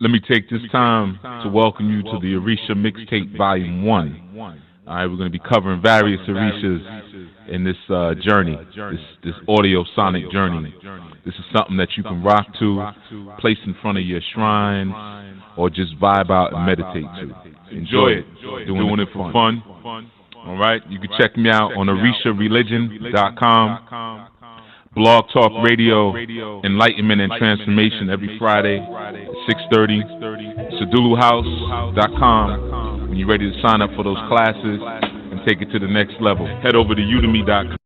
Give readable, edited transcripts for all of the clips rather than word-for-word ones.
Let me take this time to welcome you to the Orisha Mixtape Volume 1. All right, we're going to be covering various Orishas in this journey, this audio sonic journey. This is something that you can rock to, place in front of your shrine, or just vibe out and meditate to. Enjoy it. Doing it for fun. All right, you can check me out on OrishaReligion.com. Blog Talk Radio, Enlightenment and Transformation every Friday at 6:30. SUDuluHouse.com. When you're ready to sign up for those classes and take it to the next level, head over to Udemy.com.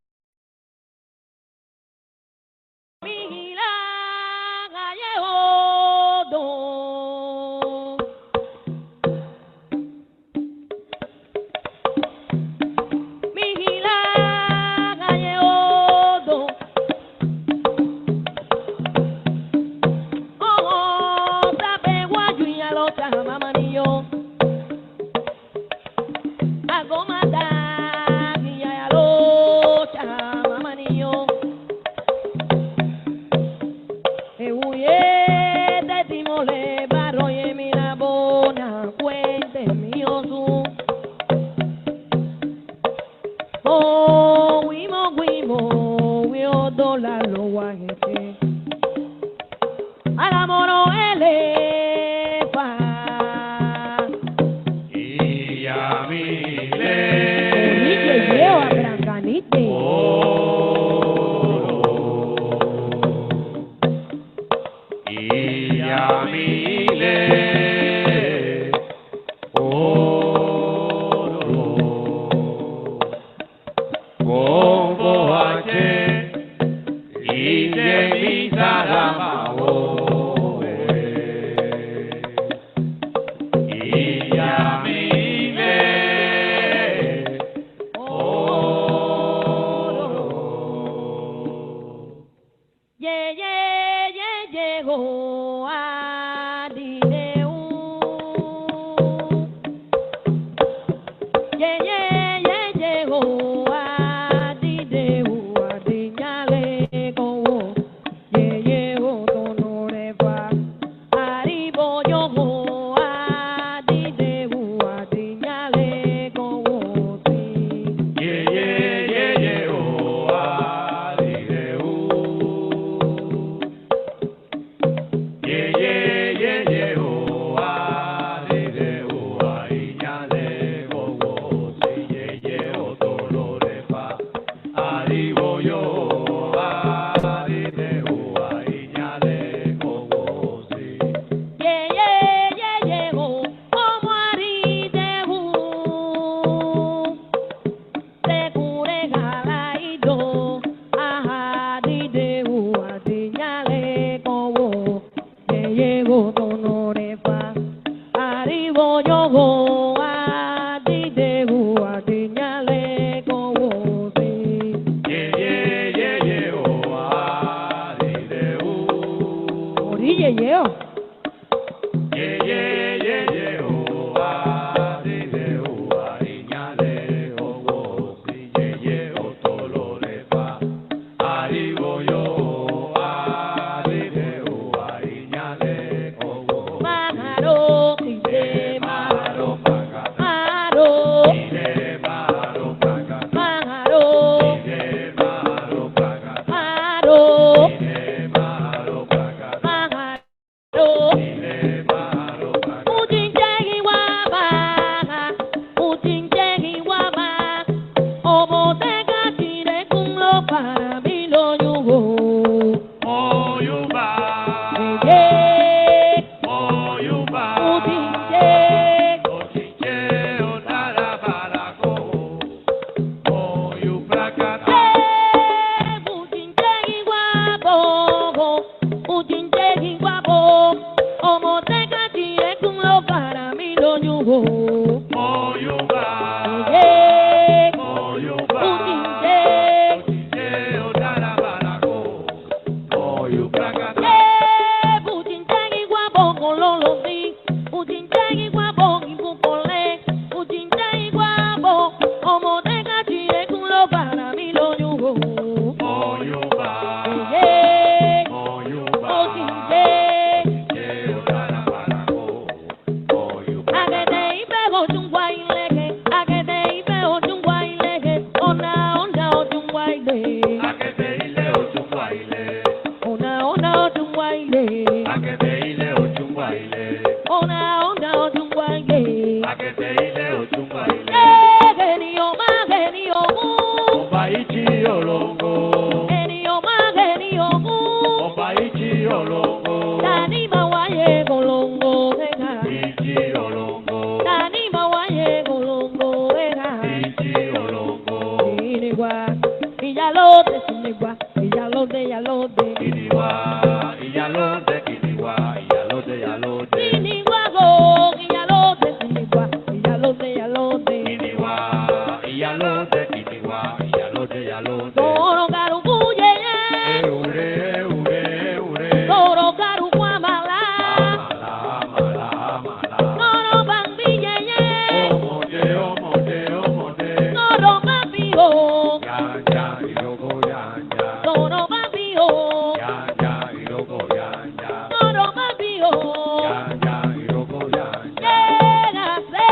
Akete ile ojungwa ile. Ona ojungwa ile. Akete ile ojungwa ile. Ona ojungwa ile. Akete ile ojungwa ile. Geni omu. Ọba ichi olongo. Geni omu. Ọba ichi olongo. Dani mawaye golongo ega. Ichi olongo. Dani mawaye golongo ega. Ichi olongo. Inigwa. Iyalode sinigwa. Iyalode. Kiniwa. Iyalode kiniwa. Iyalode. Sinigwa go. Iyalode sinigwa. Iyalode. Kiniwa. Iyalode kiniwa. Iyalode. Toro garu buye. Eure. Toro garu kwa mala. Toro bambi ye. Omode. Toro bambi o. Ya, irogo ya. Toro bambi o. Ya, irogo ya. Toro bambi o. Ya, irogo ya. Ega, se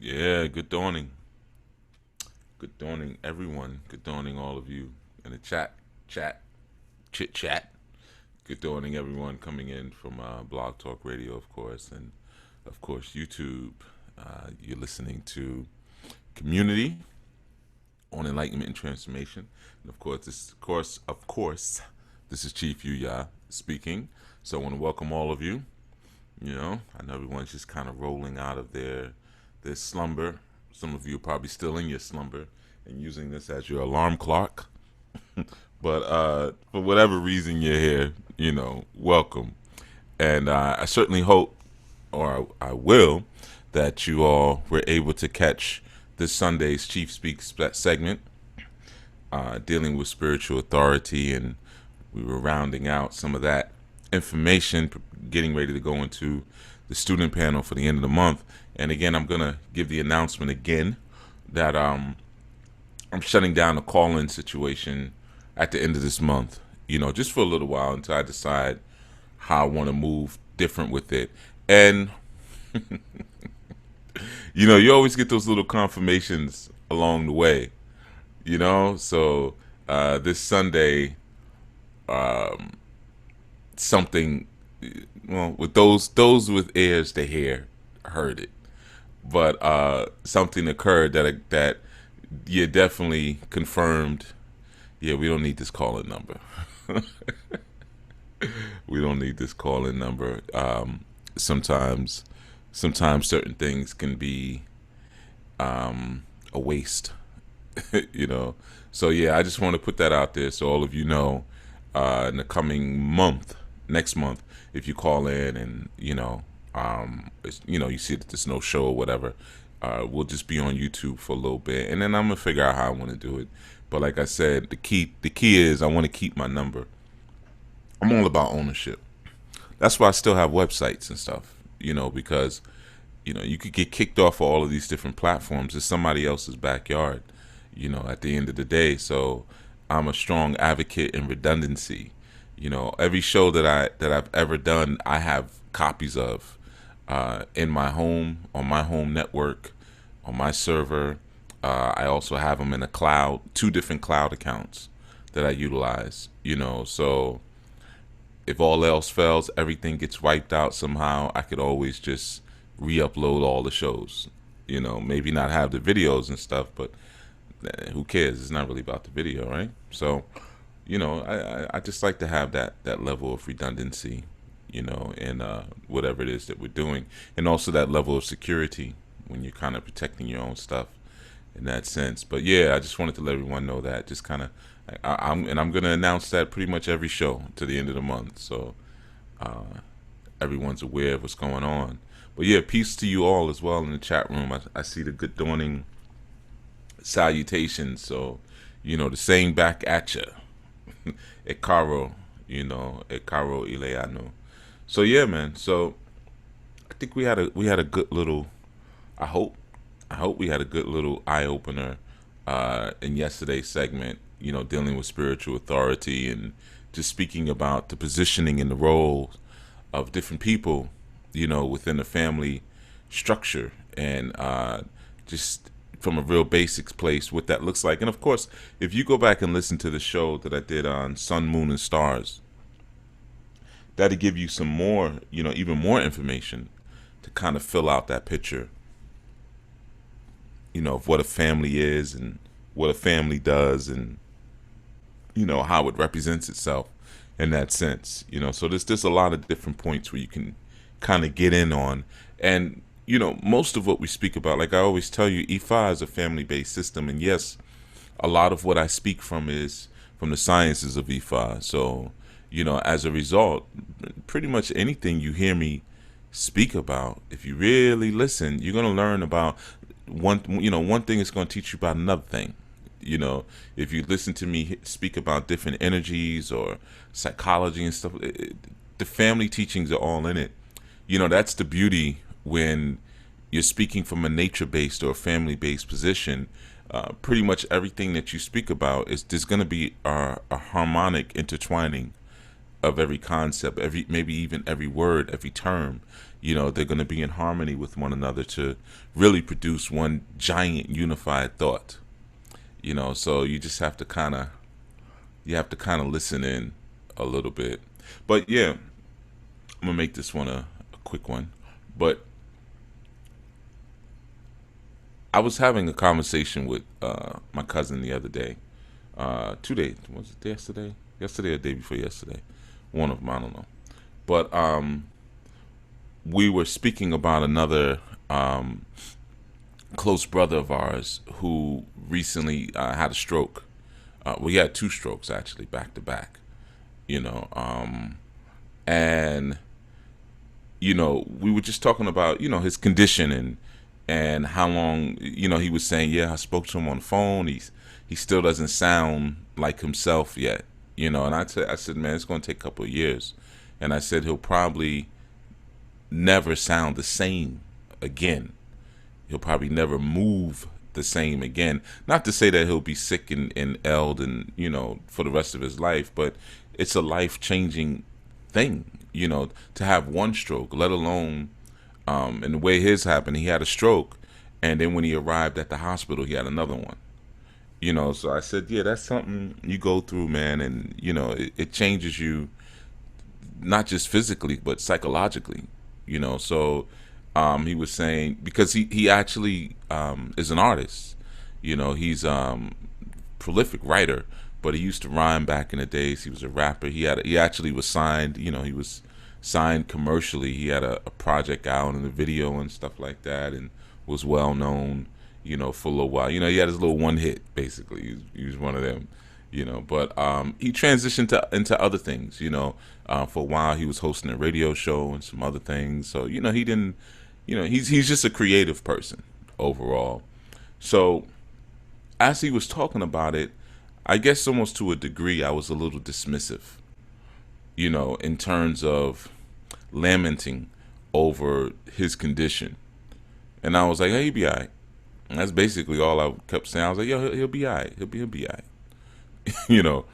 Yeah, good dawning. Good dawning, everyone. Good dawning, all of you in the chit chat. Good dawning, everyone coming in from Blog Talk Radio, of course, and of course YouTube. You're listening to KMunity on Enlightenment and Transformation, and of course, this is Chief YUYA speaking. So I want to welcome all of you. You know, I know everyone's just kind of rolling out of their slumber. Some of you are probably still in your slumber and using this as your alarm clock. But for whatever reason you're here, you know, welcome. And I certainly hope, or I will, that you all were able to catch this Sunday's Chief Speaks segment dealing with spiritual authority, and we were rounding out some of that information, getting ready to go into the student panel for the end of the month. And again, I'm going to give the announcement again that I'm shutting down the call-in situation at the end of this month, you know, just for a little while until I decide how I want to move different with it. And, you know, you always get those little confirmations along the way, you know. So this Sunday, something, well, with those with ears to hear heard it. But something occurred that you definitely confirmed. Yeah, we don't need this call-in number. We don't need this call-in number. Sometimes certain things can be a waste, you know. So yeah, I just want to put that out there so all of you know. In the coming month, next month, if you call in and you know, you see that there's no show or whatever, we'll just be on YouTube for a little bit, and then I'm gonna figure out how I want to do it. But like I said, the key is I want to keep my number. I'm all about ownership. That's why I still have websites and stuff, you know, because you know you could get kicked off of all of these different platforms. It's somebody else's backyard, you know, at the end of the day. So I'm a strong advocate in redundancy. You know, every show that I've ever done, I have copies of in my home, on my home network, on my server. I also have them in a cloud, 2 different cloud accounts that I utilize, you know. So if all else fails, everything gets wiped out somehow, I could always just re-upload all the shows, you know, maybe not have the videos and stuff, but who cares? It's not really about the video, right? So, you know, I just like to have that level of redundancy, in whatever it is that we're doing, and also that level of security when you're kind of protecting your own stuff in that sense. But yeah, I just wanted to let everyone know that, just kind of, I'm going to announce that pretty much every show to the end of the month, so everyone's aware of what's going on. But yeah, peace to you all as well in the chat room. I see the good dawning salutations, so the same back at you. E caro, e caro Ileano. So yeah, man. So I think we had a good little. I hope we had a good little eye opener in yesterday's segment. Dealing with spiritual authority and just speaking about the positioning and the role of different people, within the family structure, and just from a real basics place, what that looks like. And of course, if you go back and listen to the show that I did on Sun, Moon, and Stars, that'll give you some more, even more information to kind of fill out that picture, of what a family is and what a family does, and how it represents itself in that sense. So there's a lot of different points where you can kind of get in on. And most of what we speak about, like I always tell you, Ifa is a family-based system, and yes, a lot of what I speak from is from the sciences of Ifa. So as a result, pretty much anything you hear me speak about, if you really listen, you're going to learn about one thing is going to teach you about another thing. If you listen to me speak about different energies or psychology and stuff, the family teachings are all in it. That's the beauty when you're speaking from a nature-based or a family-based position. Pretty much everything that you speak about there's going to be a harmonic intertwining of every concept, maybe even every word, every term. They're going to be in harmony with one another to really produce one giant unified thought. So you just have to kind of listen in a little bit. But yeah, I'm gonna make this one a quick one. But I was having a conversation with my cousin the other day. 2 days, was it yesterday? Yesterday or the day before yesterday? One of them, I don't know. But we were speaking about another close brother of ours who recently had a stroke. We had 2 strokes actually, back to back. And we were just talking about his condition and how long. He was saying, yeah, I spoke to him on the phone. He still doesn't sound like himself yet. And I said, man, it's going to take a couple of years. And I said he'll probably never sound the same again. He'll probably never move the same again. Not to say that he'll be sick and ill and for the rest of his life, but it's a life-changing thing, to have one stroke, let alone and the way his happened. He had a stroke, and then when he arrived at the hospital, he had another one. So I said, yeah, that's something you go through, man, and it changes you, not just physically but psychologically. So he was saying, because he actually is an artist. He's prolific writer, but he used to rhyme back in the days. He was a rapper. He actually was signed. He was signed commercially. He had a project out in the video and stuff like that, and was well known. For a little while. He had his little one hit basically. He was one of them. But he transitioned into other things. For a while he was hosting a radio show and some other things. So he didn't. He's just a creative person overall. So as he was talking about it, I guess almost to a degree I was a little dismissive, in terms of lamenting over his condition. And I was like, hey, he'll be all right. And that's basically all I kept saying. I was like, yo, he'll be all right. He'll be all right.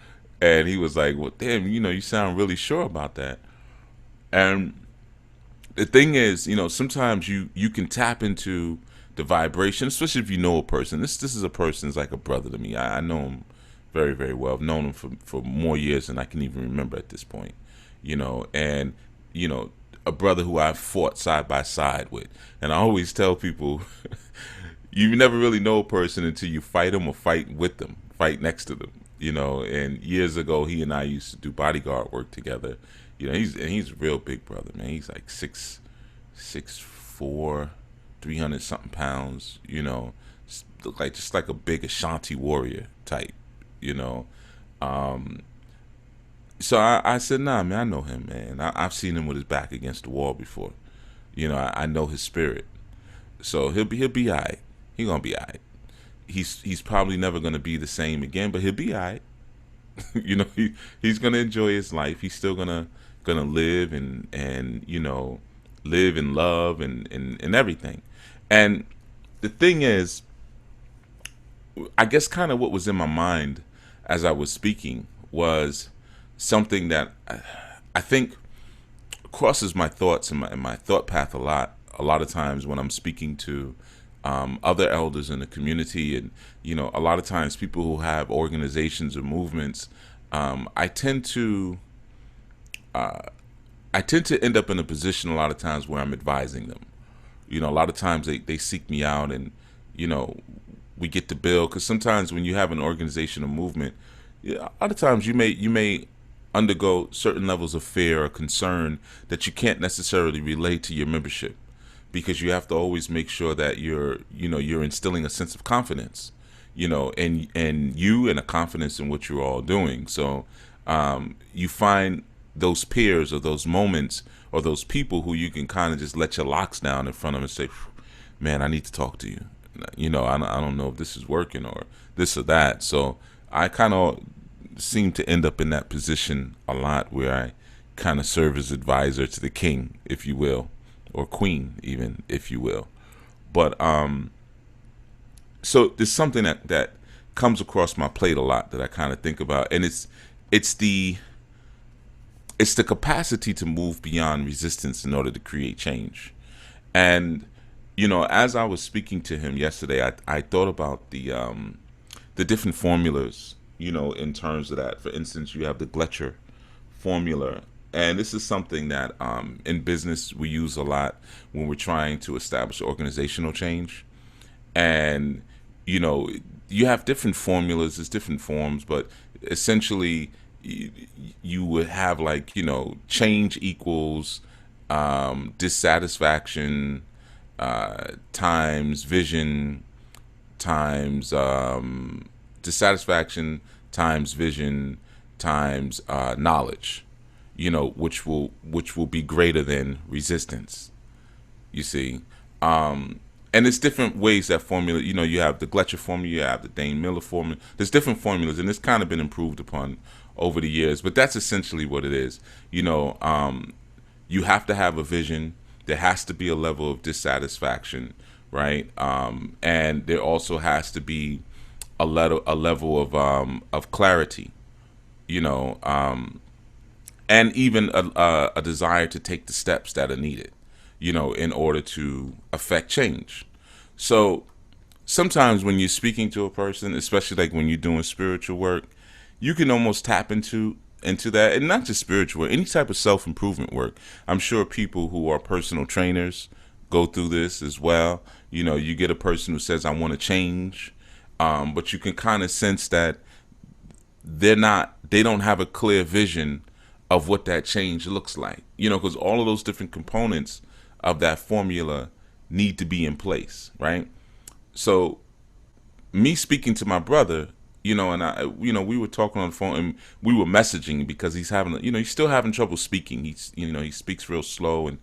And he was like, well, damn, you sound really sure about that. And the thing is, sometimes you can tap into the vibration, especially if you know a person. This is a person that's like a brother to me. I know him very, very well. I've known him for more years than I can even remember at this point. And a brother who I've fought side by side with. And I always tell people, you never really know a person until you fight them or fight with them, fight next to them. And years ago, he and I used to do bodyguard work together. he's a real big brother, man. He's like 6'4", 300 something pounds. Look like just like a big Ashanti warrior type. You know, um, so I said, nah, man, I know him, man. I've seen him with his back against the wall before. I know his spirit. So he'll be all right. He gonna be all right. He's probably never gonna be the same again, but he'll be all right. He's gonna enjoy his life. He's still gonna live and live and love and everything. And the thing is, I guess kind of what was in my mind as I was speaking was something that I think crosses my thoughts and my thought path a lot. A lot of times when I'm speaking to other elders in the community, and a lot of times people who have organizations or movements, I tend to end up in a position a lot of times where I'm advising them. A lot of times they seek me out, and we get to build, because sometimes when you have an organization or movement, a lot of times you may undergo certain levels of fear or concern that you can't necessarily relate to your membership, because you have to always make sure that you're instilling a sense of confidence, and a confidence in what you're all doing. So you find those peers or those moments or those people who you can kind of just let your locks down in front of and say, man, I need to talk to you. I don't know if this is working or this or that. So I kind of seem to end up in that position a lot, where I kind of serve as advisor to the king, if you will, or queen even, if you will. But so there's something that comes across my plate a lot that I kind of think about, and it's the capacity to move beyond resistance in order to create change. And as I was speaking to him yesterday, I thought about the different formulas, in terms of that. For instance, you have the Gletcher formula, and this is something that in business we use a lot when we're trying to establish organizational change. And you have different formulas, there's different forms, but essentially you would have like change equals dissatisfaction times vision times dissatisfaction times vision times knowledge, which will be greater than resistance. You see, and it's different ways that formula. You have the Gletcher formula, you have the Dane Miller formula. There's different formulas, and it's kind of been improved upon over the years. But that's essentially what it is. You have to have a vision. There has to be a level of dissatisfaction, right? And there also has to be a level of clarity, and even a desire to take the steps that are needed, in order to affect change. So sometimes when you're speaking to a person, especially like when you're doing spiritual work, you can almost tap into that, and not just spiritual work, any type of self-improvement work. I'm sure people who are personal trainers go through this as well. You get a person who says, I want to change, but you can kind of sense that they don't have a clear vision of what that change looks like, because all of those different components of that formula need to be in place, right? So me speaking to my brother, and I, we were talking on the phone, and we were messaging, because he's having, he's still having trouble speaking. He's, he speaks real slow, and,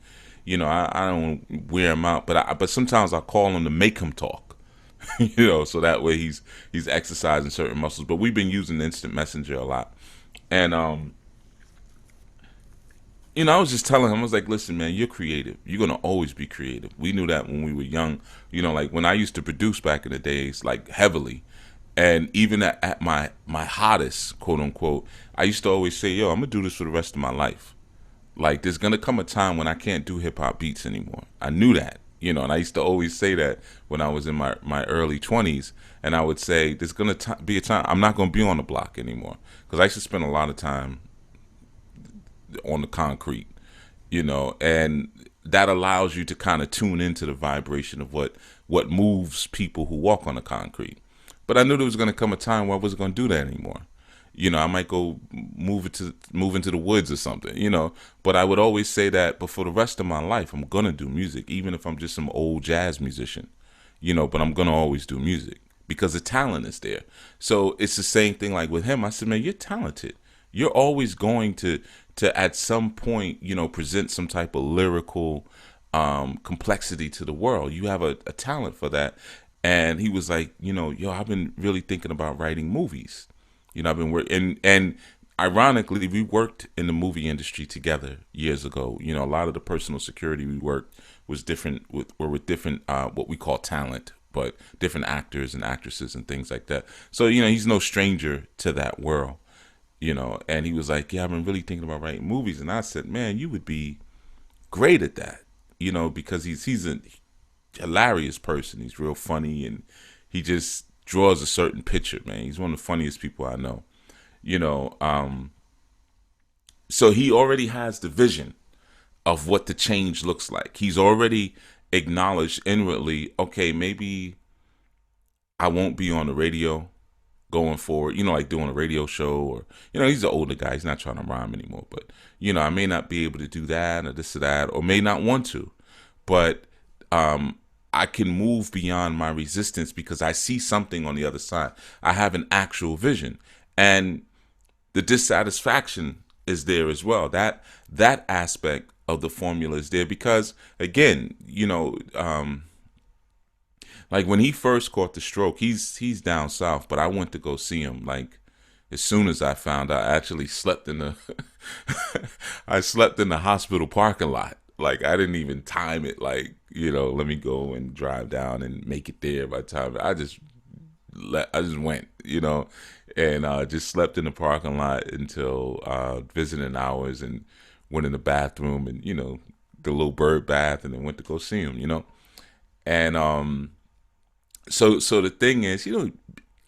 I don't want to wear him out, but sometimes I call him to make him talk, so that way he's exercising certain muscles. But we've been using instant messenger a lot. And, I was just telling him, I was like, listen, man, you're creative. You're going to always be creative. We knew that when we were young, like when I used to produce back in the days, like heavily. And even at my hottest, quote unquote, I used to always say, yo, I'm going to do this for the rest of my life. Like, there's going to come a time when I can't do hip hop beats anymore. I knew that, and I used to always say that when I was in my early 20s. And I would say, there's going to be a time I'm not going to be on the block anymore. Because I used to spend a lot of time on the concrete, and that allows you to kind of tune into the vibration of what moves people who walk on the concrete. But I knew there was going to come a time where I wasn't going to do that anymore, You know, I might go move into the woods or something, you know. But I would always say that, but for the rest of my life, I'm gonna do music, even if I'm just some old jazz musician, you know. But I'm gonna always do music because the talent is there. So it's the same thing like with him. I said, man, you're talented. You're always going to at some point, you know, present some type of lyrical complexity to the world. You have a talent for that. And he was like, you know, yo, I've been really thinking about writing movies. You know, I've been working, and ironically, we worked in the movie industry together years ago. You know, a lot of the personal security we worked was different with different what we call talent, but different actors and actresses and things like that. So, you know, he's no stranger to that world. You know, and he was like, yeah, I've been really thinking about writing movies. And I said, man, you would be great at that. You know, because he's a hilarious person. He's real funny, and he just draws a certain picture, man. He's one of the funniest people I know. You know, so he already has the vision of what the change looks like. He's already acknowledged inwardly, okay, maybe I won't be on the radio going forward, you know, like doing a radio show, or, you know, he's an older guy. He's not trying to rhyme anymore, but, you know, I may not be able to do that or this or that, or may not want to, but I can move beyond my resistance because I see something on the other side. I have an actual vision, and the dissatisfaction is there as well. That aspect of the formula is there because, again, you know, like when he first caught the stroke, he's down south, but I went to go see him. Like as soon as I found out, I actually slept in the I slept in the hospital parking lot. Like I didn't even time it. Like, you know, let me go and drive down and make it there by the time I just went, you know, and just slept in the parking lot until visiting hours, and went in the bathroom and, you know, the little bird bath, and then went to go see him, you know. And so the thing is, you know,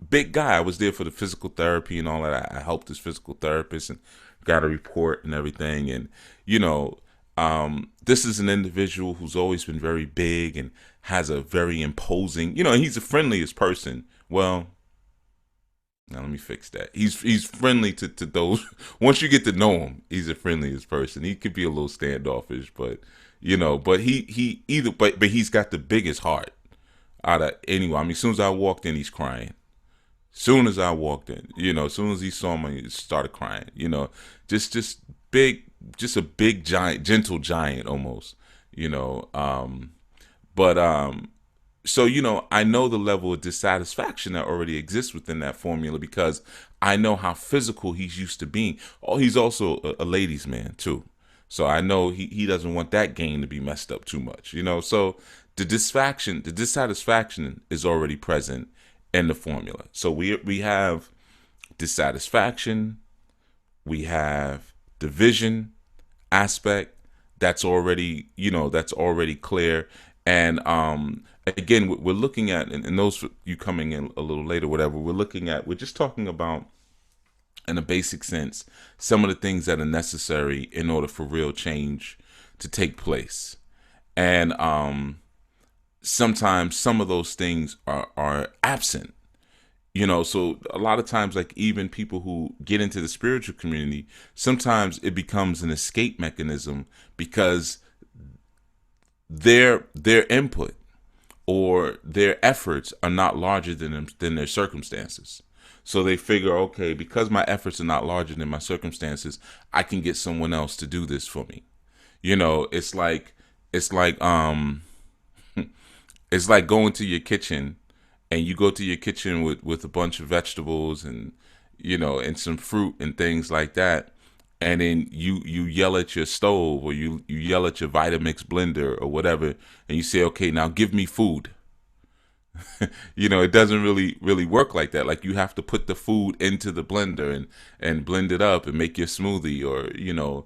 big guy. I was there for the physical therapy and all that. I helped his physical therapist and got a report and everything. And, you know, this is an individual who's always been very big and has a very imposing, you know, he's the friendliest person. Well, now let me fix that. He's friendly to those. Once you get to know him, he's the friendliest person. He could be a little standoffish, but, you know, but but he's got the biggest heart out of anyone. I mean, as soon as I walked in, he's crying. Soon as I walked in, you know, as soon as he saw me, he started crying. You know, just big, just a big giant, gentle giant almost. You know, so, you know, I know the level of dissatisfaction that already exists within that formula because I know how physical he's used to being. Oh, he's also a ladies' man too. So I know he doesn't want that game to be messed up too much, you know. So the dissatisfaction is already present in the formula. So we have dissatisfaction, we have division aspect that's already, you know, that's already clear. And again, we're looking at, and those you coming in a little later, whatever, we're just talking about, in a basic sense, some of the things that are necessary in order for real change to take place. And sometimes some of those things are absent. You know, so a lot of times, like even people who get into the spiritual community, sometimes it becomes an escape mechanism because their input or their efforts are not larger than their circumstances. So they figure, okay, because my efforts are not larger than my circumstances, I can get someone else to do this for me. You know, it's like it's like going to your kitchen, and you go to your kitchen with a bunch of vegetables and, you know, and some fruit and things like that. And then you yell at your stove, or you yell at your Vitamix blender or whatever, and you say, okay, now give me food. You know, it doesn't really work like that. Like, you have to put the food into the blender and blend it up and make your smoothie, or, you know,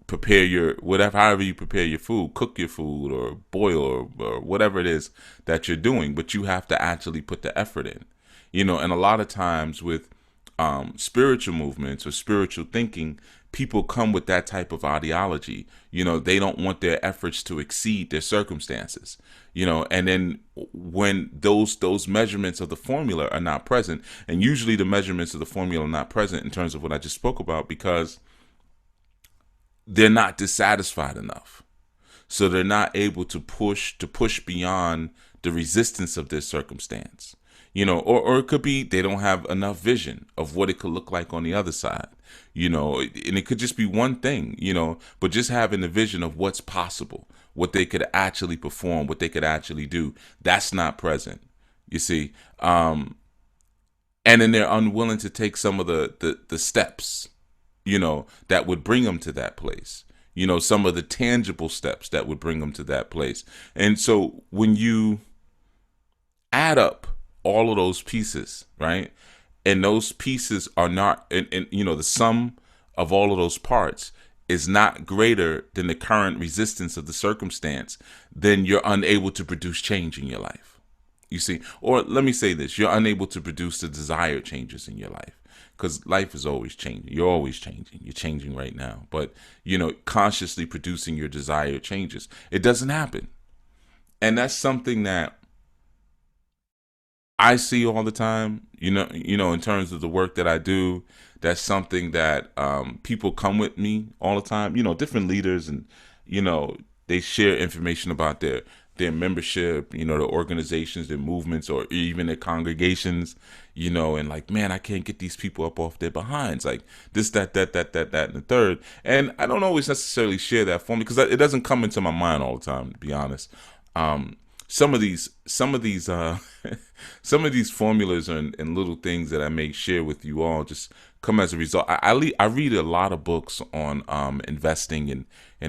prepare your whatever, however you prepare your food, cook your food or boil or whatever it is that you're doing. But you have to actually put the effort in, you know. And a lot of times with spiritual movements or spiritual thinking, people come with that type of ideology. They don't want their efforts to exceed their circumstances. And then when those measurements of the formula are not present, and usually the measurements of the formula are not present in terms of what I just spoke about, because they're not dissatisfied enough. So they're not able to push beyond the resistance of their circumstance. Or it could be they don't have enough vision of what it could look like on the other side, and it could just be one thing, but just having the vision of what's possible, what they could actually perform, what they could actually do, that's not present, you see. And then they're unwilling to take some of the steps, that would bring them to that place, some of the tangible steps that would bring them to that place. And so when you add up all of those pieces, right? And those pieces are not, and the sum of all of those parts is not greater than the current resistance of the circumstance, then you're unable to produce change in your life. You see, or let me say this, you're unable to produce the desired changes in your life, because life is always changing. You're always changing. You're changing right now. But, consciously producing your desired changes, it doesn't happen. And that's something that I see all the time, in terms of the work that I do. That's something that people come with me all the time, different leaders, and, they share information about their membership, the organizations, their movements, or even their congregations, and like, man, I can't get these people up off their behinds, like this, that, and the third. And I don't always necessarily share that for me, because it doesn't come into my mind all the time, to be honest. Some of these formulas and little things that I may share with you all just come as a result. I read a lot of books on investing in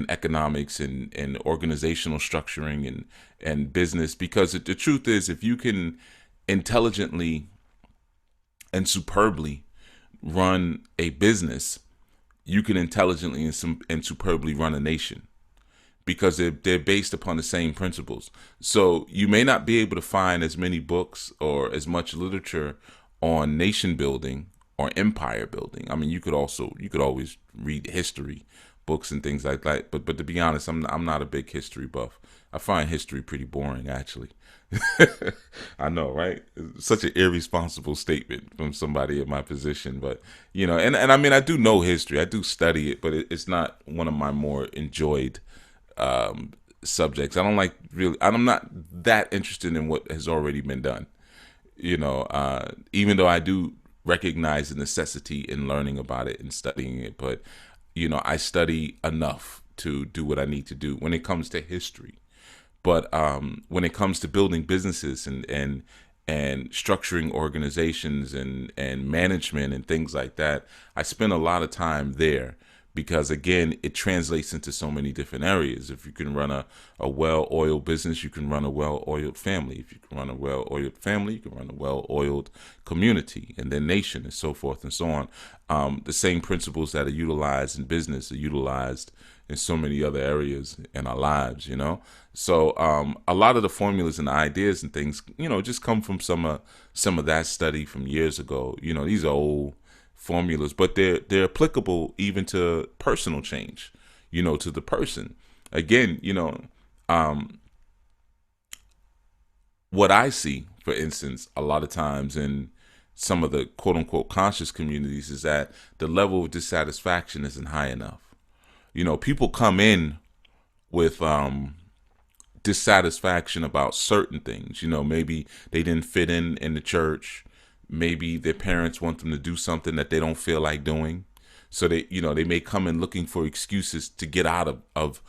economics and organizational structuring and business, because the truth is, if you can intelligently and superbly run a business, you can intelligently and superbly run a nation, because they're based upon the same principles. So you may not be able to find as many books or as much literature on nation building or empire building. I mean, you could always read history books and things like that. But to be honest, I'm not a big history buff. I find history pretty boring, actually. I know, right? It's such an irresponsible statement from somebody in my position, but and I mean, I do know history. I do study it, but it's not one of my more enjoyed subjects. I'm not that interested in what has already been done, even though I do recognize the necessity in learning about it and studying it. But I study enough to do what I need to do when it comes to history. But when it comes to building businesses and structuring organizations and management and things like that, I spend a lot of time there, because again, it translates into so many different areas. If you can run a well-oiled business, you can run a well-oiled family. If you can run a well-oiled family, you can run a well-oiled community, and then nation, and so forth and so on. The same principles that are utilized in business are utilized in so many other areas in our lives, So a lot of the formulas and the ideas and things, just come from some of that study from years ago. These are old formulas, but they're applicable even to personal change, to the person. Again, what I see, for instance, a lot of times in some of the quote unquote conscious communities, is that the level of dissatisfaction isn't high enough. People come in with dissatisfaction about certain things. Maybe they didn't fit in the church. Maybe their parents want them to do something that they don't feel like doing. So they may come in looking for excuses to get out of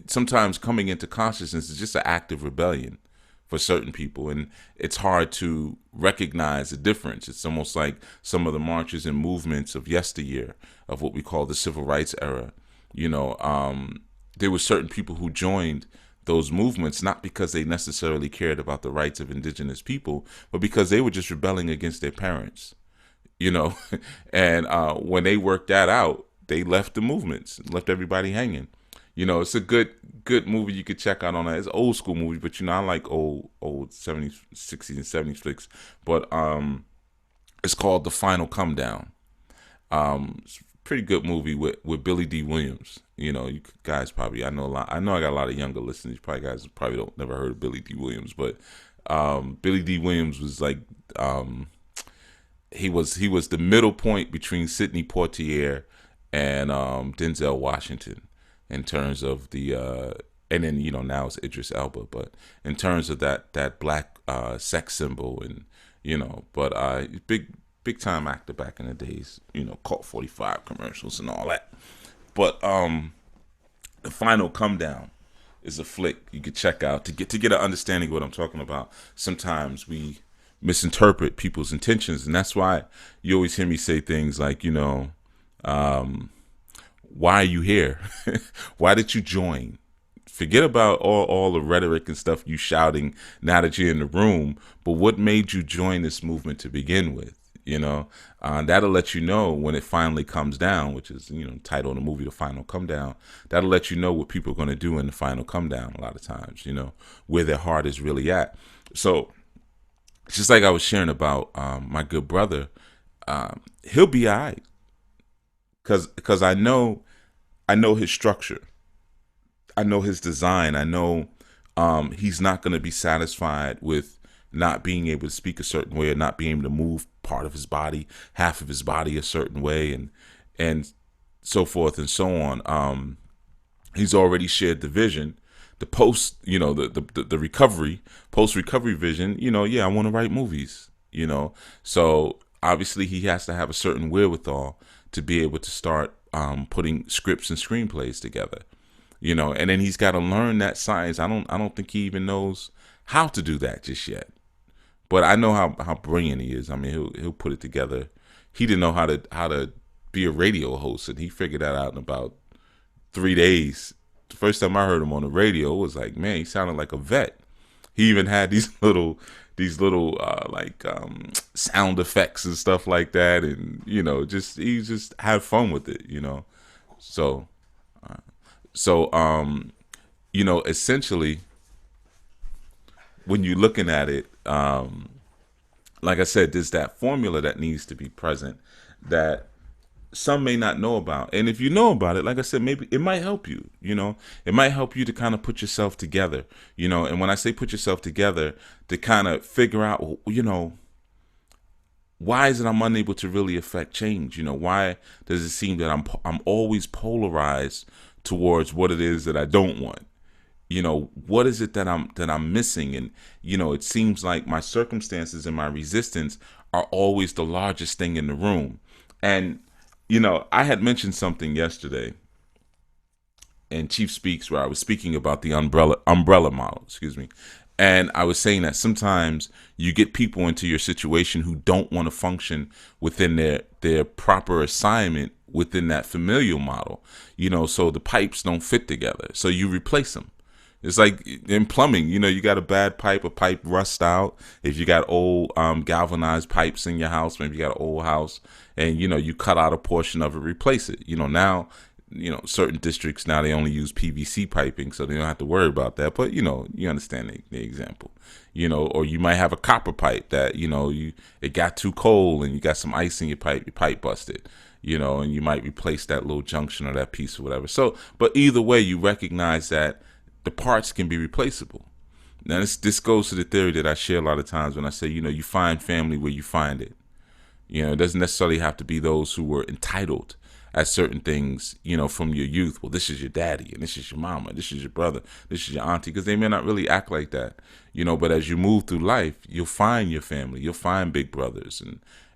sometimes coming into consciousness is just an act of rebellion for certain people. And it's hard to recognize the difference. It's almost like some of the marches and movements of yesteryear, of what we call the civil rights era. There were certain people who joined those movements not because they necessarily cared about the rights of indigenous people, but because they were just rebelling against their parents, and when they worked that out, they left the movements, left everybody hanging. It's a good movie you could check out on that. It's an old school movie, but I like old 70s, 60s, and 70s flicks. But it's called The Final Come Down. It's pretty good movie with Billy D. Williams. You know, you guys probably, I know I got a lot of younger listeners. You probably guys probably don't never heard of Billy D. Williams, but Billy D. Williams was like he was the middle point between Sidney Poitier and Denzel Washington in terms of the and then you know now it's Idris Elba, but in terms of that black sex symbol and you know, but big time actor back in the days, you know, Colt 45 commercials and all that. But The Final Come Down is a flick you could check out to get an understanding of what I'm talking about. Sometimes we misinterpret people's intentions, and that's why you always hear me say things like, you know, why are you here? Why did you join? Forget about all the rhetoric and stuff you shouting now that you're in the room, but what made you join this movement to begin with? You know, that'll let you know when it finally comes down, which is, you know, title of the movie, The Final Come Down. That'll let you know what people are going to do in the final come down a lot of times, you know, where their heart is really at. So just like I was sharing about my good brother, he'll be all right. Because I know his structure. I know his design. I know he's not going to be satisfied with not being able to speak a certain way or not being able to move part of his body, half of his body a certain way, and so forth and so on. He's already shared the vision, the post, you know, the recovery, post-recovery vision. You know, yeah, I want to write movies, you know. So obviously he has to have a certain wherewithal to be able to start putting scripts and screenplays together. You know, and then he's got to learn that science. I don't think he even knows how to do that just yet. But I know how brilliant he is. I mean, he'll put it together. He didn't know how to be a radio host, and he figured that out in about 3 days. The first time I heard him on the radio, it was like, man, he sounded like a vet. He even had these little sound effects and stuff like that, and you know, he just had fun with it, you know. So you know, essentially, when you're looking at it, like I said, there's that formula that needs to be present that some may not know about. And if you know about it, like I said, maybe it might help you, you know. It might help you to kind of put yourself together, you know. And when I say put yourself together, to kind of figure out, you know, why is it I'm unable to really affect change? You know, why does it seem that I'm always polarized towards what it is that I don't want? You know, what is it that I'm missing? And, you know, it seems like my circumstances and my resistance are always the largest thing in the room. And, you know, I had mentioned something yesterday in Chief Speaks where I was speaking about the umbrella model, And I was saying that sometimes you get people into your situation who don't want to function within their proper assignment within that familial model, you know, so the pipes don't fit together. So you replace them. It's like in plumbing, you know, you got a bad pipe, a pipe rust out. If you got old galvanized pipes in your house, maybe you got an old house and, you know, you cut out a portion of it, replace it. You know, now, you know, certain districts now they only use PVC piping, so they don't have to worry about that. But, you know, you understand the example, you know, or you might have a copper pipe that, you know, it got too cold and you got some ice in your pipe busted, you know, and you might replace that little junction or that piece or whatever. So, but either way, you recognize that the parts can be replaceable. Now, this goes to the theory that I share a lot of times when I say, you know, you find family where you find it. You know, it doesn't necessarily have to be those who were entitled at certain things, you know, from your youth. Well, this is your daddy, and this is your mama, this is your brother, this is your auntie, because they may not really act like that, you know. But as you move through life, you'll find your family. You'll find big brothers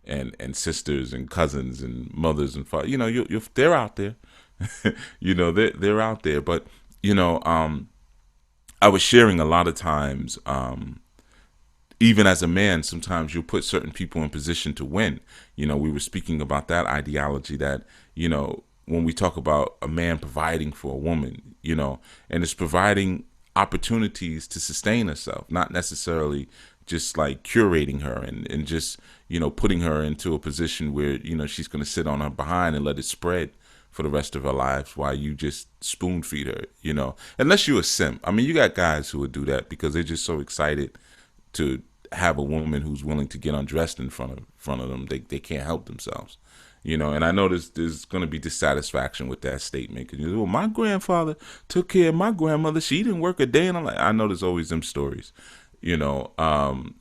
and sisters and cousins and mothers and fathers. You know, they're out there. You know, they're out there. But you know, I was sharing a lot of times, even as a man, sometimes you'll put certain people in position to win. You know, we were speaking about that ideology that, you know, when we talk about a man providing for a woman, you know, and it's providing opportunities to sustain herself, not necessarily just like curating her and just, you know, putting her into a position where, you know, she's going to sit on her behind and let it spread for the rest of her life while you just spoon feed her, you know, unless you're a simp. I mean, you got guys who would do that because they're just so excited to have a woman who's willing to get undressed in front of them. They can't help themselves, And I know there's going to be dissatisfaction with that statement because well, my grandfather took care of my grandmother. She didn't work a day, and I'm like, I know there's always them stories, and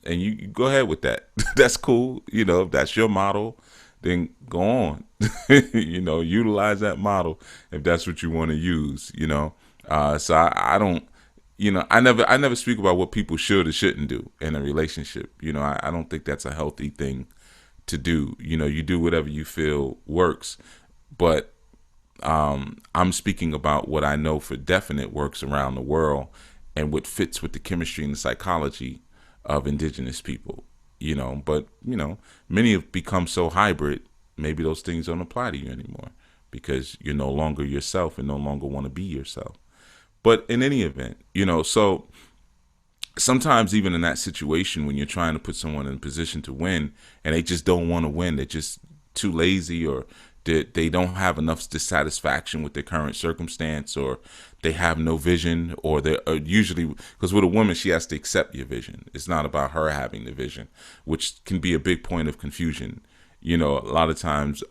you go ahead with that. That's cool. If that's your model, then go on. Utilize that model if that's what you want to use. So I don't. I never speak about what people should or shouldn't do in a relationship. I don't think that's a healthy thing to do. You do whatever you feel works, but I'm speaking about what I know for definite works around the world and what fits with the chemistry and the psychology of indigenous people. But many have become so hybrid, maybe those things don't apply to you anymore because you're no longer yourself and no longer want to be yourself. But in any event, so sometimes even in that situation when you're trying to put someone in a position to win and they just don't want to win, they're just too lazy, or they don't have enough dissatisfaction with their current circumstance, or they have no vision, or they're usually, because with a woman, she has to accept your vision. It's not about her having the vision, which can be a big point of confusion. A lot of times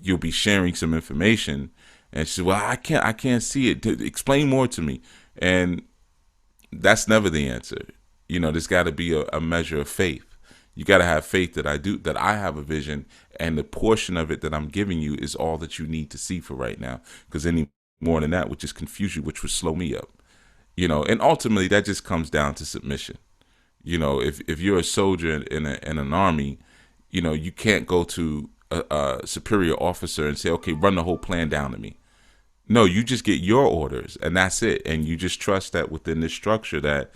you'll be sharing some information and she says, well, I can't see it. Explain more to me. And that's never the answer. There's got to be a measure of faith. You got to have faith that I have a vision, and the portion of it that I'm giving you is all that you need to see for right now. Because any more than that would just confuse you, which would slow me up. And ultimately that just comes down to submission. If you're a soldier in an army, you can't go to a superior officer and say, okay, run the whole plan down to me. No, you just get your orders and that's it. And you just trust that within this structure that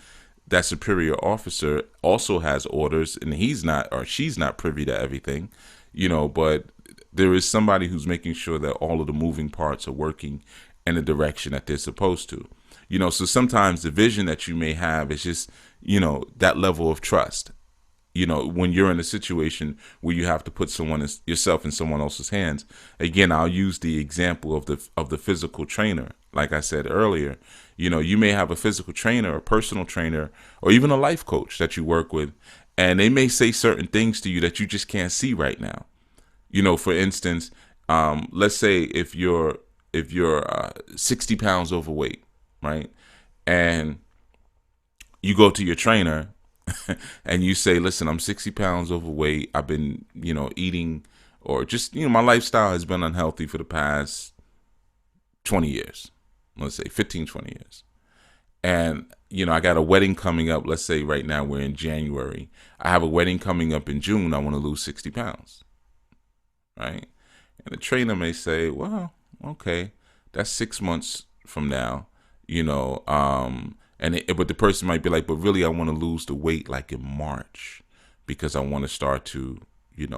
superior officer also has orders, and he's not, or she's not privy to everything, but there is somebody who's making sure that all of the moving parts are working in the direction that they're supposed to. So sometimes the vision that you may have is just, that level of trust. When you're in a situation where you have to put yourself in someone else's hands. Again, I'll use the example of the physical trainer. Like I said earlier, you may have a physical trainer, a personal trainer, or even a life coach that you work with, and they may say certain things to you that you just can't see right now. For instance, let's say if you're 60 pounds overweight, right, and you go to your trainer and you say, listen, I'm 60 pounds overweight. I've been, eating, or just, my lifestyle has been unhealthy for the past 20 years. Let's say 15, 20 years. And, I got a wedding coming up. Let's say right now we're in January. I have a wedding coming up in June. I want to lose 60 pounds. Right. And the trainer may say, well, okay, that's 6 months from now, but the person might be like, but really, I want to lose the weight like in March because I want to start to,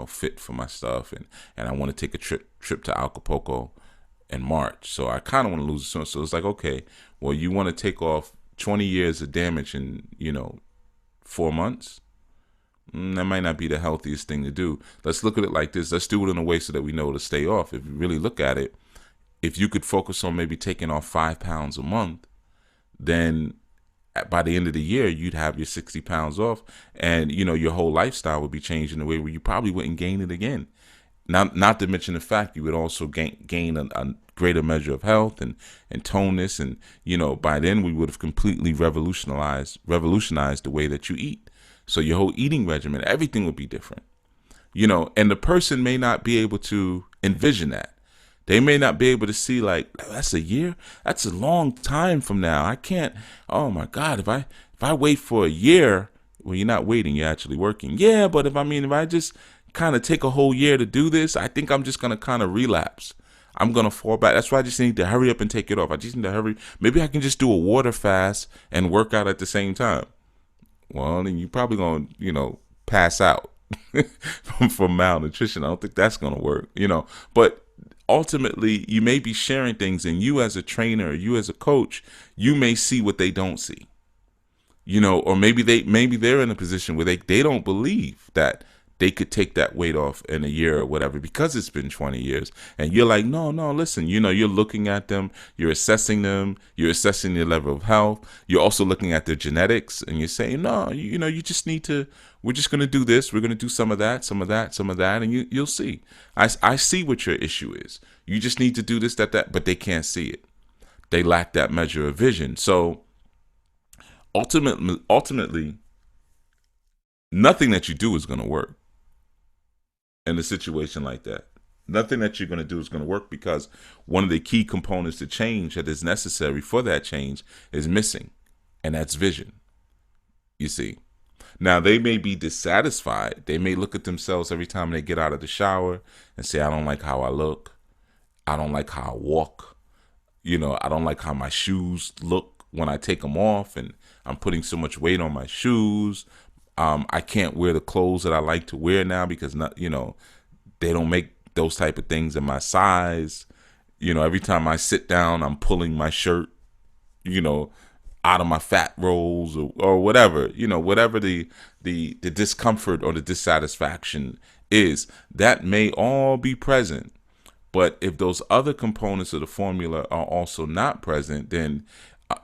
fit for my stuff. And I want to take a trip to Acapulco in March. So I kind of want to lose it soon. So it's like, okay, well, you want to take off 20 years of damage in, 4 months? That might not be the healthiest thing to do. Let's look at it like this. Let's do it in a way so that we know to stay off. If you really look at it, if you could focus on maybe taking off 5 pounds a month, then by the end of the year, you'd have your 60 pounds off, and your whole lifestyle would be changed in a way where you probably wouldn't gain it again. Not to mention the fact you would also gain a greater measure of health and toneness, and by then we would have completely revolutionized the way that you eat. So your whole eating regimen, everything would be different. And the person may not be able to envision that. They may not be able to see, like, that's a year. That's a long time from now. I can't. Oh my God! If I wait for a year, well, you're not waiting. You're actually working. Yeah, but if I just kind of take a whole year to do this, I think I'm just gonna kind of relapse. I'm gonna fall back. That's why I just need to hurry up and take it off. I just need to hurry. Maybe I can just do a water fast and work out at the same time. Well, then you're probably gonna, pass out from malnutrition. I don't think that's gonna work. But ultimately, you may be sharing things, and you as a trainer, you as a coach, you may see what they don't see, or maybe they're in a position where they don't believe that they could take that weight off in a year or whatever because it's been 20 years. And you're like, no, listen, you're looking at them, you're assessing them, you're assessing their level of health. You're also looking at their genetics, and you're saying, no, you just need to, we're just going to do this. We're going to do some of that, some of that, some of that. And you'll see. I see what your issue is. You just need to do this, that, but they can't see it. They lack that measure of vision. So ultimately, nothing that you do is going to work in a situation like that. Nothing that you're going to do is going to work because one of the key components to change that is necessary for that change is missing, and that's vision. You see. Now, they may be dissatisfied. They may look at themselves every time they get out of the shower and say, I don't like how I look. I don't like how I walk. I don't like how my shoes look when I take them off, and I'm putting so much weight on my shoes. I can't wear the clothes that I like to wear now because they don't make those type of things in my size. Every time I sit down, I'm pulling my shirt, out of my fat rolls or whatever. Whatever the discomfort or the dissatisfaction is, that may all be present. But if those other components of the formula are also not present, then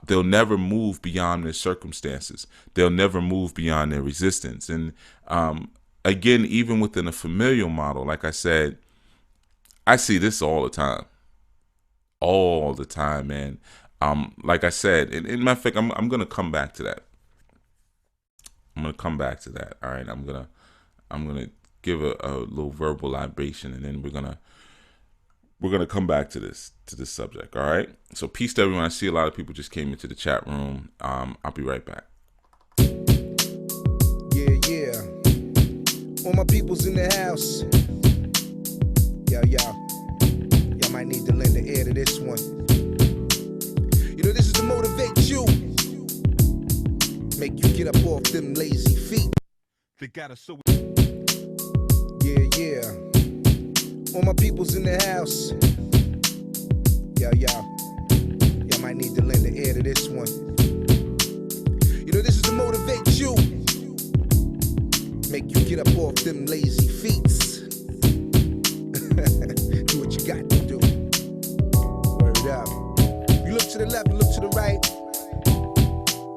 they'll never move beyond their circumstances. They'll never move beyond their resistance. And again, even within a familial model, like I said, I see this all the time. All the time, man. Like I said, in matter of fact, I'm gonna come back to that. I'm gonna come back to that. All right, I'm gonna give a little verbal libation, and then we're gonna come back to this subject. All right. So peace to everyone. I see a lot of people just came into the chat room. I'll be right back. Yeah. All my peoples in the house. Y'all might need to lend the ear to this one. This is to motivate you. Make you get up off them lazy feet. They got us so. Yeah. All my peoples in the house. Y'all might need to lend the ear to this one. This is to motivate you. Make you get up off them lazy feet. Do what you got to do. Word up. You look to the left, you look to the right.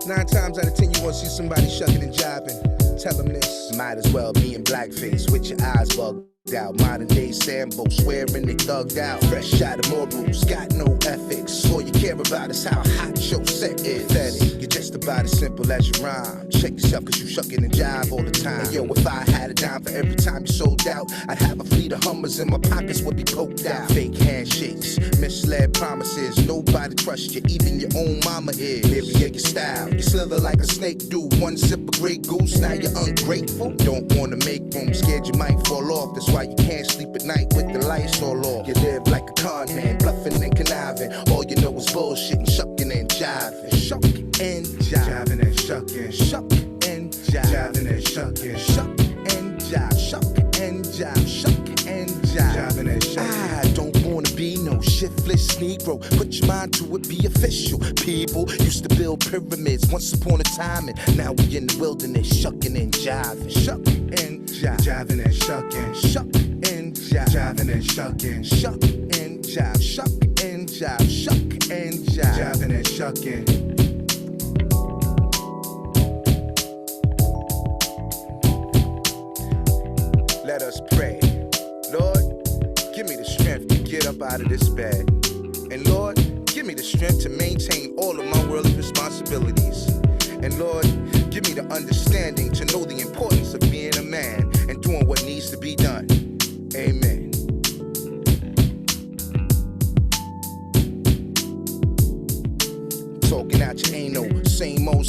9 times out of 10 you won't see somebody shucking and jiving. Tell them this. Might as well be in blackface with your eyes bugged out. Modern day Sambo swearing they thugged out. Fresh out of morals, got no ethics. All you care about is how hot your set is. Pathetic. You're just about as simple as your rhyme. Check yourself cause you shucking and jive all the time. And yo, if I had a dime for every time you sold out, I'd have a fleet of Hummers and my pockets would be poked out. Fake handshakes, misled promises. Nobody trusts you, even your own mama is. Living your style, you slither like a snake do. One sip of Grey Goose, now you're ungrateful. Don't wanna make room, scared you might fall off. That's why you can't sleep at night with the lights all off. You live like a con man, bluffing and conniving. All you know is bullshit and shucking and jiving. Shucking and jiving and shucking. Shucking and jiving and shucking. Shucking and jive. Shucking and jive. Shucking and jive. Jiving and shucking. I don't wanna be no shiftless Negro. Put your mind to it, be official. People used to build pyramids once upon a time, and now we in the wilderness, shucking and jiving. Shucking and jive. Jiving and shucking. Shucking and jive. Jiving and shucking. Shucking and jive. Shucking and jive. Shucking and jive. Jiving and shucking. Let us pray. Lord, give me the strength to get up out of this bed. And Lord, give me the strength to maintain all of my worldly responsibilities. And Lord, give me the understanding to know the importance of being a man and doing what needs to be done. Amen. Talking out your anal, same old.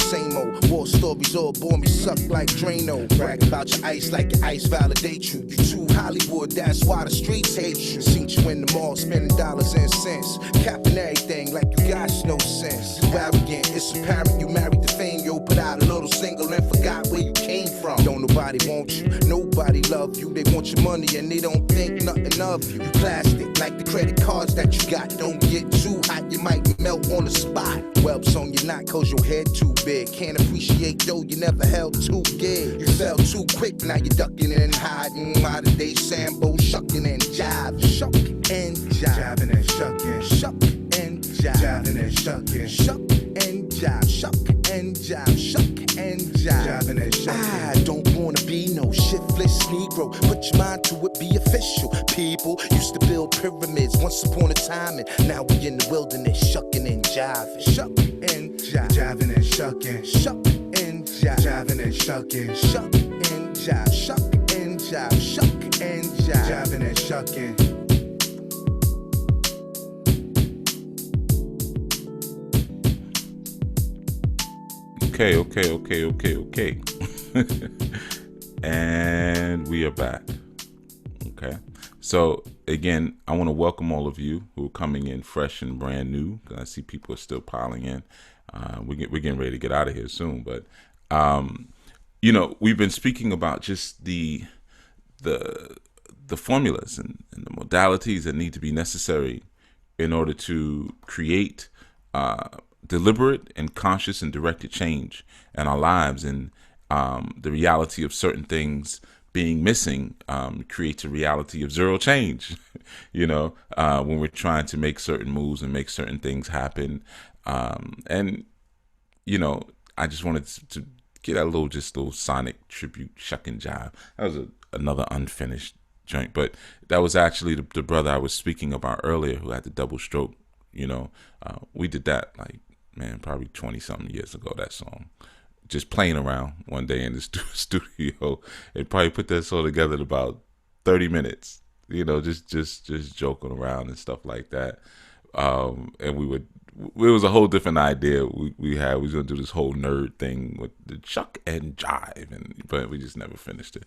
War stories all bore me sucked like Drano. Brag about your ice like your ice validate you. You too Hollywood, that's why the streets hate you. Seen you in the mall spending dollars and cents, capping everything like you got no sense. You arrogant, it's apparent you married the fame. Yo, put out a little single and forgot where you came from. Don't nobody want you, nobody love you. They want your money and they don't think nothing of you. You plastic like the credit cards that you got. Don't get too hot, you might melt on the spot. Well, whelps on your knot cause your head too big. Can't appreciate though you never held too good. You fell too quick, now you're ducking and hiding. Modern day Sambo, shucking and jive. Shuck and jive. Jiving and shucking. Shuck and jive. Jiving and shucking. Shuck and jive. Shuck and jive. Shuck and jive. Jiving and shucking. I don't wanna be no shiftless Negro. Put your mind to it, be official. People used to build pyramids once upon a time, and now we in the wilderness, shucking and jiving. Shuck and jive. Jiving and shucking. Shuck and jive. Jiving and shucking. Shuck and jive. Shuck and jive. Shuck and jive. Jiving and shucking. Okay. And we are back. Okay. So again, I want to welcome all of you who are coming in fresh and brand new. I see people are still piling in. We're getting ready to get out of here soon, but we've been speaking about just the formulas and the modalities that need to be necessary in order to create deliberate and conscious and directed change in our lives. And the reality of certain things being missing creates a reality of zero change, when we're trying to make certain moves and make certain things happen. I just wanted to get a little sonic tribute, shuck and jive. That was another unfinished joint, but that was actually the brother I was speaking about earlier who had the double stroke. We did that probably 20 something years ago, that song. Just playing around one day in the studio, and probably put that song together in about 30 minutes. Just joking around and stuff like that. And it was a whole different idea we had. We was gonna do this whole nerd thing with the chuck and jive, but we just never finished it.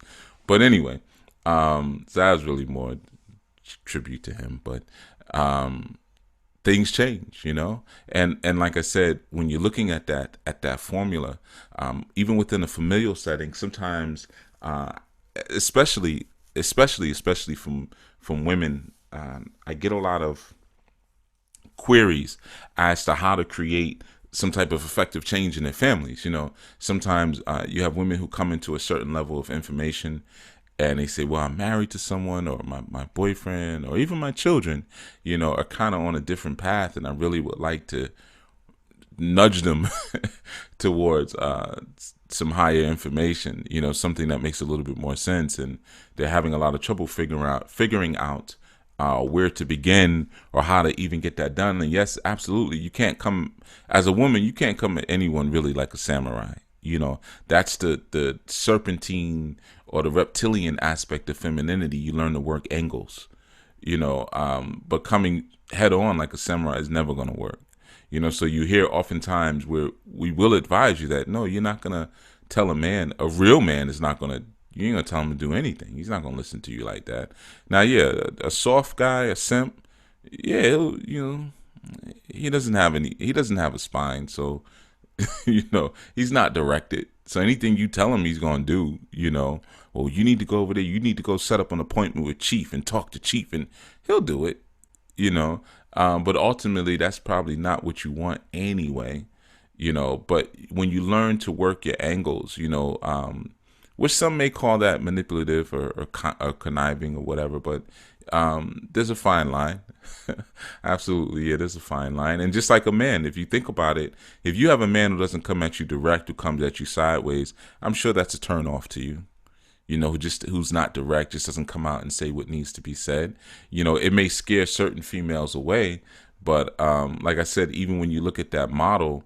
But anyway, so that was really more tribute to him. But things change, and like I said, when you're looking at that formula, even within a familial setting, sometimes, especially from women, I get a lot of queries as to how to create some type of effective change in their families. Sometimes you have women who come into a certain level of information and they say, well, I'm married to someone, or my boyfriend, or even my children, are kind of on a different path, and I really would like to nudge them towards some higher information, something that makes a little bit more sense, and they're having a lot of trouble figuring out where to begin or how to even get that done. And yes, absolutely, you can't come as a woman, you can't come at anyone really like a samurai. That's the serpentine or the reptilian aspect of femininity. You learn to work angles, but coming head on like a samurai is never going to work. So you hear oftentimes where we will advise you that, no, you're not going to tell a real man is not going to, you ain't going to tell him to do anything. He's not going to listen to you like that. Now, yeah, a soft guy, a simp, yeah, he doesn't have a spine. So, he's not directed. So anything you tell him he's going to do, well, you need to go over there. You need to go set up an appointment with Chief and talk to Chief, and he'll do it, but ultimately that's probably not what you want anyway, but when you learn to work your angles, which some may call that manipulative or conniving or whatever, but there's a fine line. Absolutely, yeah, there's a fine line. And just like a man, if you think about it, if you have a man who doesn't come at you direct, who comes at you sideways, I'm sure that's a turn off to you. Who's not direct, just doesn't come out and say what needs to be said. It may scare certain females away, but like I said, even when you look at that model,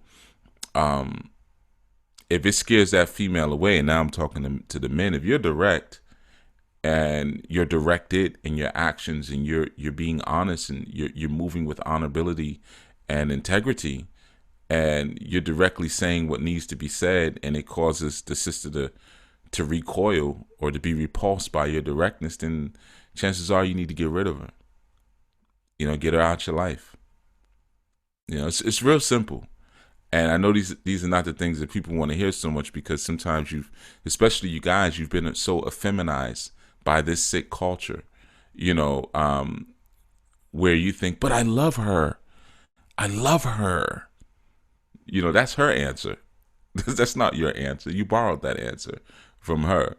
if it scares that female away, and now I'm talking to the men, if you're direct and you're directed in your actions and you're being honest and you're moving with honorability and integrity, and you're directly saying what needs to be said, and it causes the sister to recoil or to be repulsed by your directness, then chances are you need to get rid of her. Get her out your life. It's real simple. And I know these are not the things that people want to hear so much, because sometimes especially you guys, you've been so effeminized by this sick culture, where you think, but I love her. That's her answer. That's not your answer. You borrowed that answer from her.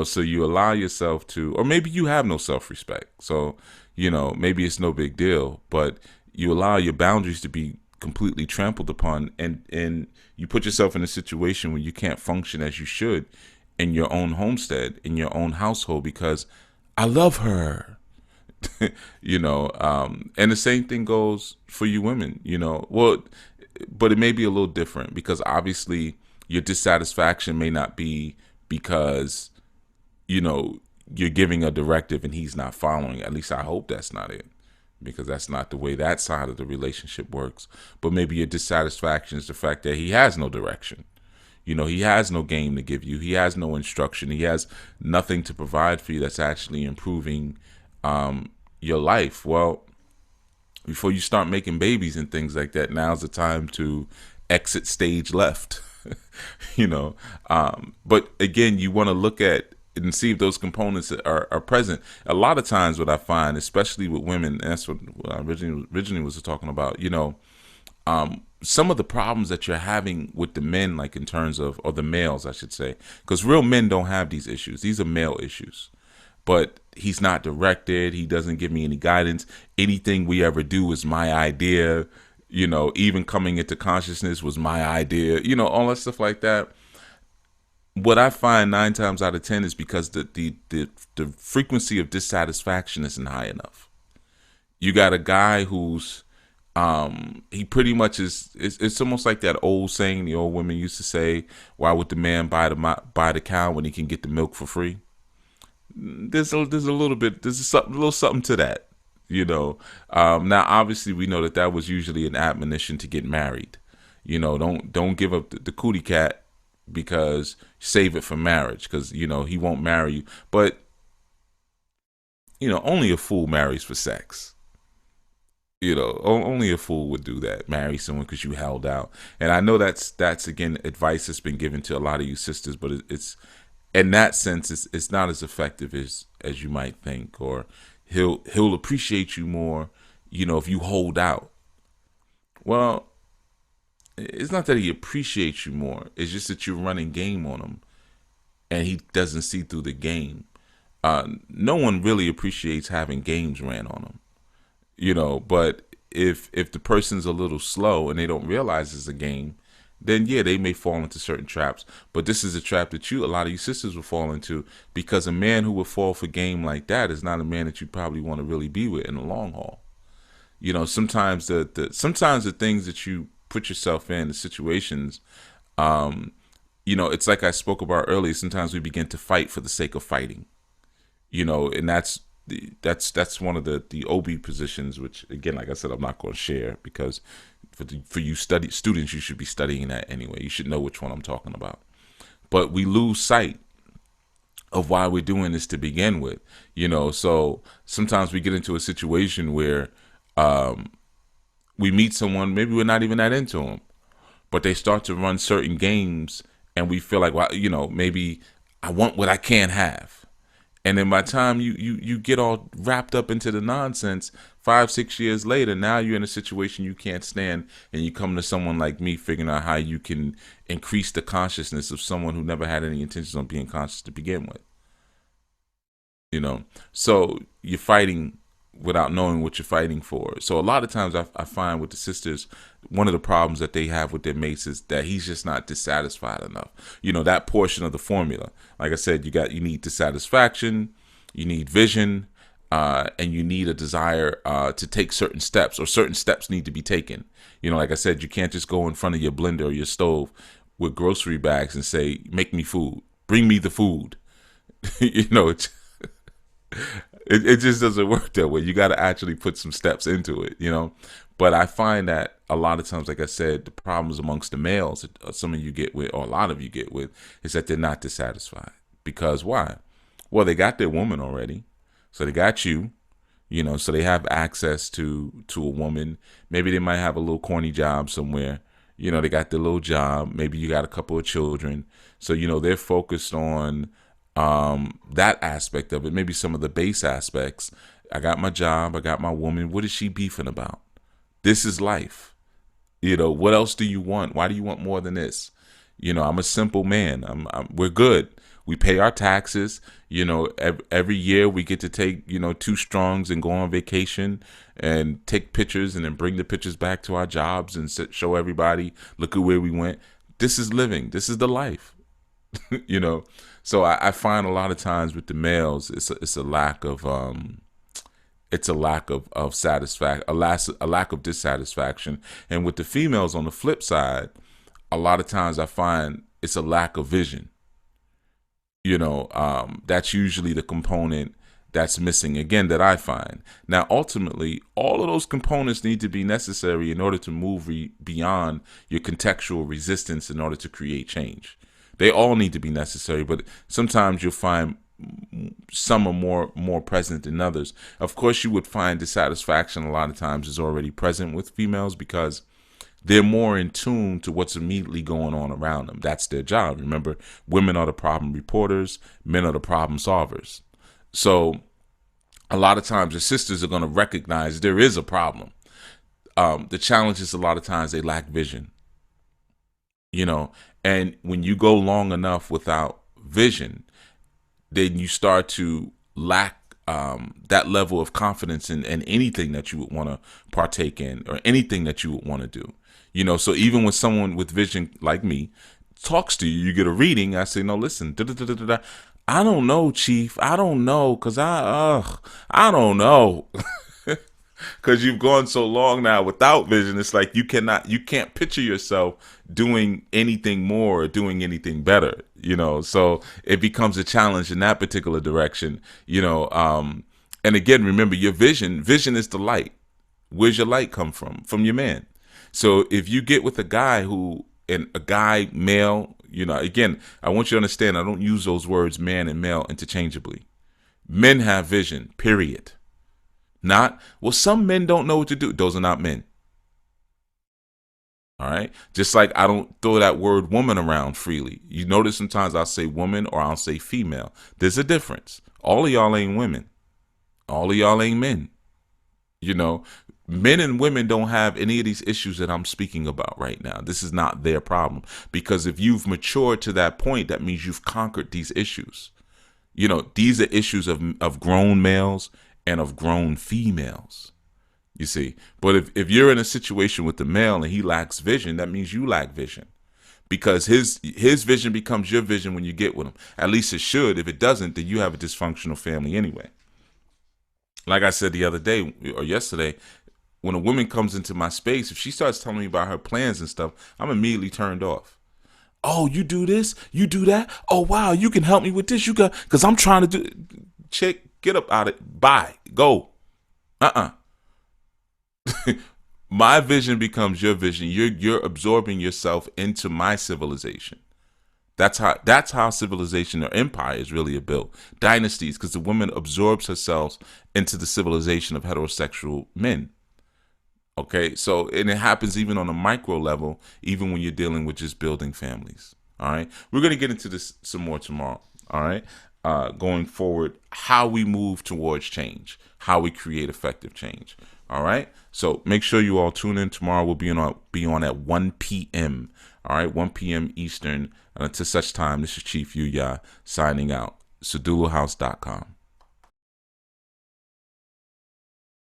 So you allow yourself to, or maybe you have no self-respect. So, maybe it's no big deal, but you allow your boundaries to be completely trampled upon, and you put yourself in a situation where you can't function as you should in your own homestead, in your own household, because I love her. And the same thing goes for you women, well, but it may be a little different, because obviously your dissatisfaction may not be because, you're giving a directive and he's not following. At least I hope that's not it, because that's not the way that side of the relationship works. But maybe your dissatisfaction is the fact that he has no direction. He has no game to give you. He has no instruction. He has nothing to provide for you that's actually improving your life. Well, before you start making babies and things like that, now's the time to exit stage left. But again, you want to look at and see if those components are present. A lot of times what I find, especially with women, and that's what I originally was talking about, some of the problems that you're having with the men, like in terms of, or the males, I should say, because real men don't have these issues. These are male issues. But he's not directed. He doesn't give me any guidance. Anything we ever do is my idea. Even coming into consciousness was my idea. All that stuff like that. What I find 9 times out of 10 is because the frequency of dissatisfaction isn't high enough. You got a guy who's he pretty much is. It's almost like that old saying the old women used to say, "Why would the man buy the cow when he can get the milk for free?" There's a little something to that, Now, obviously, we know that was usually an admonition to get married. Don't give up the cootie cat, because save it for marriage, because he won't marry you. But only a fool marries for sex. Only a fool would do that, marry someone because you held out. And I know that's again advice that's been given to a lot of you sisters, but it's in that sense it's not as effective as you might think. Or he'll appreciate you more, if you hold out. Well, it's not that he appreciates you more. It's just that you're running game on him, and he doesn't see through the game. No one really appreciates having games ran on them. But if the person's a little slow and they don't realize it's a game, then yeah, they may fall into certain traps. But this is a trap that a lot of you sisters will fall into, because a man who would fall for game like that is not a man that you probably want to really be with in the long haul. Sometimes sometimes the things that you put yourself in, the situations, it's like I spoke about earlier. Sometimes we begin to fight for the sake of fighting, and that's one of the OB positions, which again, like I said, I'm not going to share, because for you students, you should be studying that anyway. You should know which one I'm talking about. But we lose sight of why we're doing this to begin with, So sometimes we get into a situation where we meet someone, maybe we're not even that into them, but they start to run certain games, and we feel like, well, maybe I want what I can't have. And then by the time you get all wrapped up into the nonsense, 5-6 years later, now you're in a situation you can't stand, and you come to someone like me figuring out how you can increase the consciousness of someone who never had any intentions on being conscious to begin with. So you're fighting without knowing what you're fighting for. So a lot of times I find with the sisters, one of the problems that they have with their mates is that he's just not dissatisfied enough. That portion of the formula. Like I said, you need dissatisfaction, you need vision, and you need a desire to take certain steps, or certain steps need to be taken. Like I said, you can't just go in front of your blender or your stove with grocery bags and say, "Make me food, bring me the food." It just doesn't work that way. You got to actually put some steps into it, But I find that a lot of times, like I said, the problems amongst the males, some of you get with, or a lot of you get with, is that they're not dissatisfied. Because why? Well, they got their woman already. So they got you, so they have access to a woman. Maybe they might have a little corny job somewhere. They got their little job. Maybe you got a couple of children. So, they're focused on that aspect of it, maybe some of the base aspects. I got my job, I got my woman. What is she beefing about? This is life. You know, what else do you want? Why do you want more than this? You know, I'm a simple man. We're good. We pay our taxes. You know, every year we get to take, you know, 2 strongs and go on vacation and take pictures and then bring the pictures back to our jobs and show everybody, look at where we went. This is living. This is the life. You know, so I find a lot of times with the males, it's a lack of satisfaction, a lack of dissatisfaction. And with the females on the flip side, a lot of times I find it's a lack of vision. You know, that's usually the component that's missing, again, that I find. Now, ultimately, all of those components need to be necessary in order to move beyond your contextual resistance in order to create change. They all need to be necessary, but sometimes you'll find some are more present than others. Of course, you would find dissatisfaction a lot of times is already present with females because they're more in tune to what's immediately going on around them. That's their job. Remember, women are the problem reporters, men are the problem solvers. So a lot of times the sisters are going to recognize there is a problem. The challenge is a lot of times they lack vision. You know, and when you go long enough without vision, then you start to lack that level of confidence in anything that you would want to partake in or anything that you would want to do. You know, so even when someone with vision like me talks to you, you get a reading, I say, no, listen, I don't know, Chief. I don't know, because I don't know. Because you've gone so long now without vision, it's like you can't picture yourself doing anything more or doing anything better, you know. So it becomes a challenge in that particular direction, you know. And again, remember your vision is the light. Where's your light come from? From your man. So if you get with a guy male, you know, again, I want you to understand, I don't use those words man and male interchangeably. Men have vision, period. Not, well, some men don't know what to do. Those are not men. All right. Just like I don't throw that word woman around freely. You notice sometimes I'll say woman or I'll say female. There's a difference. All of y'all ain't women. All of y'all ain't men. You know, men and women don't have any of these issues that I'm speaking about right now. This is not their problem. Because if you've matured to that point, that means you've conquered these issues. You know, these are issues of grown males and of grown females, you see. But if you're in a situation with the male and he lacks vision, that means you lack vision, because his vision becomes your vision when you get with him. At least it should. If it doesn't, then you have a dysfunctional family anyway. Like I said the other day or yesterday, when a woman comes into my space, if she starts telling me about her plans and stuff, I'm immediately turned off. Oh, you do this, you do that. Oh, wow, you can help me with this. You got, because I'm trying to do. Chick, get up out of it. Bye. Go. My vision becomes your vision. You're absorbing yourself into my civilization. That's how civilization or empires really are built. Dynasties, because the woman absorbs herself into the civilization of heterosexual men. Okay, so, and it happens even on a micro level, even when you're dealing with just building families. All right, we're going to get into this some more tomorrow. All right, going forward, how we move towards change, how we create effective change. All right, so make sure you all tune in tomorrow. We'll be on at 1 p.m. All right, 1 p.m. Eastern. Until such time, this is Chief YUYA signing out. SUICIDAL.com.